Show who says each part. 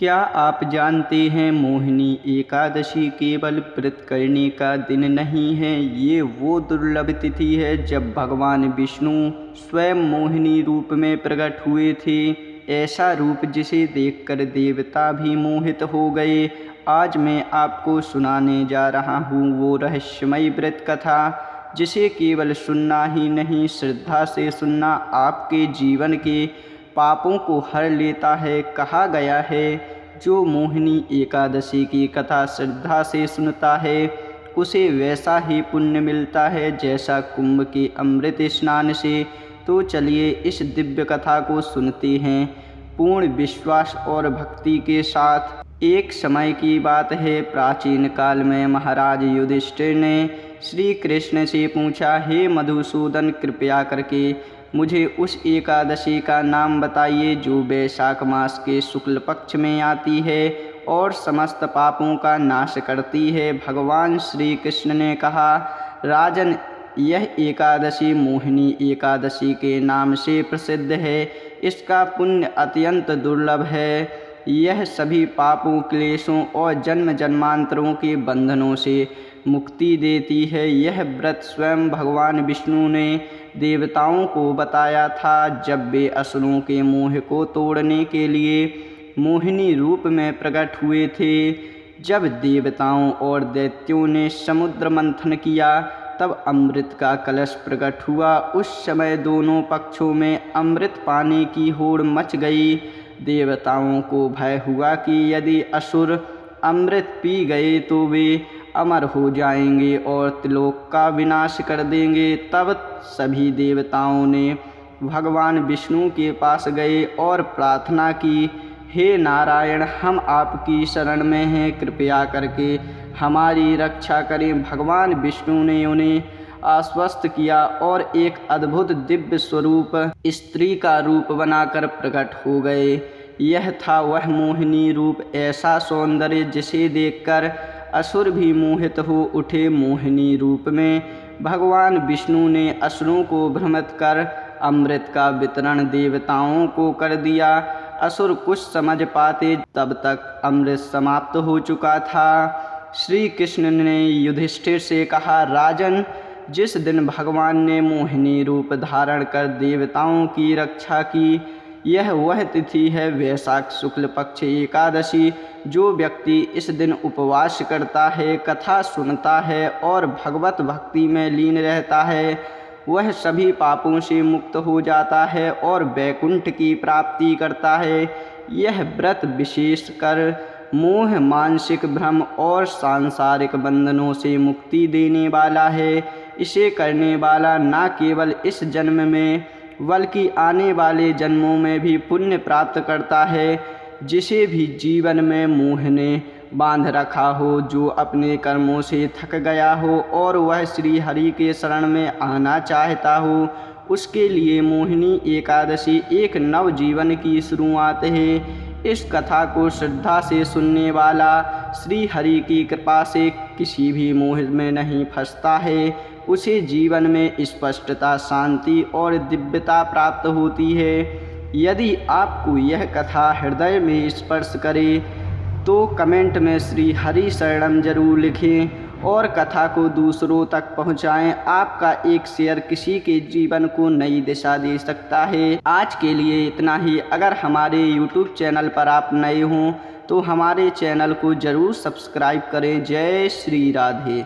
Speaker 1: क्या आप जानते हैं मोहिनी एकादशी केवल व्रत करने का दिन नहीं है, ये वो दुर्लभ तिथि है जब भगवान विष्णु स्वयं मोहिनी रूप में प्रकट हुए थे। ऐसा रूप जिसे देखकर देवता भी मोहित हो गए। आज मैं आपको सुनाने जा रहा हूँ वो रहस्यमयी व्रत कथा जिसे केवल सुनना ही नहीं, श्रद्धा से सुनना आपके जीवन के पापों को हर लेता है। कहा गया है जो मोहिनी एकादशी की कथा श्रद्धा से सुनता है उसे वैसा ही पुण्य मिलता है जैसा कुंभ के अमृत स्नान से। तो चलिए इस दिव्य कथा को सुनते हैं पूर्ण विश्वास और भक्ति के साथ। एक समय की बात है, प्राचीन काल में महाराज युधिष्ठिर ने श्री कृष्ण से पूछा, हे मधुसूदन, कृपया करके मुझे उस एकादशी का नाम बताइए जो वैशाख मास के शुक्ल पक्ष में आती है और समस्त पापों का नाश करती है। भगवान श्री कृष्ण ने कहा, राजन, यह एकादशी मोहिनी एकादशी के नाम से प्रसिद्ध है। इसका पुण्य अत्यंत दुर्लभ है। यह सभी पापों, क्लेशों और जन्म जन्मांतरों के बंधनों से मुक्ति देती है। यह व्रत स्वयं भगवान विष्णु ने देवताओं को बताया था जब वे असुरों के मोह को तोड़ने के लिए मोहिनी रूप में प्रकट हुए थे। जब देवताओं और दैत्यों ने समुद्र मंथन किया तब अमृत का कलश प्रकट हुआ। उस समय दोनों पक्षों में अमृत पाने की होड़ मच गई। देवताओं को भय हुआ कि यदि असुर अमृत पी गए तो वे अमर हो जाएंगे और त्रिलोक का विनाश कर देंगे। तब सभी देवताओं ने भगवान विष्णु के पास गए और प्रार्थना की, हे नारायण, हम आपकी शरण में हैं, कृपया करके हमारी रक्षा करें। भगवान विष्णु ने उन्हें आश्वस्त किया और एक अद्भुत दिव्य स्वरूप स्त्री का रूप बनाकर प्रकट हो गए। यह था वह मोहिनी रूप, ऐसा सौंदर्य जिसे देखकर असुर भी मोहित हो उठे। मोहिनी रूप में भगवान विष्णु ने असुरों को भ्रमित कर अमृत का वितरण देवताओं को कर दिया। असुर कुछ समझ पाते तब तक अमृत समाप्त हो चुका था। श्री कृष्ण ने युधिष्ठिर से कहा, राजन, जिस दिन भगवान ने मोहिनी रूप धारण कर देवताओं की रक्षा की, यह वह तिथि है वैशाख शुक्ल पक्ष एकादशी। जो व्यक्ति इस दिन उपवास करता है, कथा सुनता है और भगवत भक्ति में लीन रहता है, वह सभी पापों से मुक्त हो जाता है और वैकुंठ की प्राप्ति करता है। यह व्रत विशेषकर मोह, मानसिक भ्रम और सांसारिक बंधनों से मुक्ति देने वाला है। इसे करने वाला न केवल इस जन्म में बल्कि आने वाले जन्मों में भी पुण्य प्राप्त करता है। जिसे भी जीवन में मोह ने बांध रखा हो, जो अपने कर्मों से थक गया हो और वह श्री हरि के शरण में आना चाहता हो, उसके लिए मोहिनी एकादशी एक नव जीवन की शुरुआत है। इस कथा को श्रद्धा से सुनने वाला श्री हरि की कृपा से किसी भी मोह में नहीं फंसता है। उसे जीवन में स्पष्टता, शांति और दिव्यता प्राप्त होती है। यदि आपको यह कथा हृदय में स्पर्श करे तो कमेंट में श्री हरि शरणम जरूर लिखें और कथा को दूसरों तक पहुंचाएं। आपका एक शेयर किसी के जीवन को नई दिशा दे सकता है। आज के लिए इतना ही। अगर हमारे YouTube चैनल पर आप नए हों तो हमारे चैनल को ज़रूर सब्सक्राइब करें। जय श्री राधे।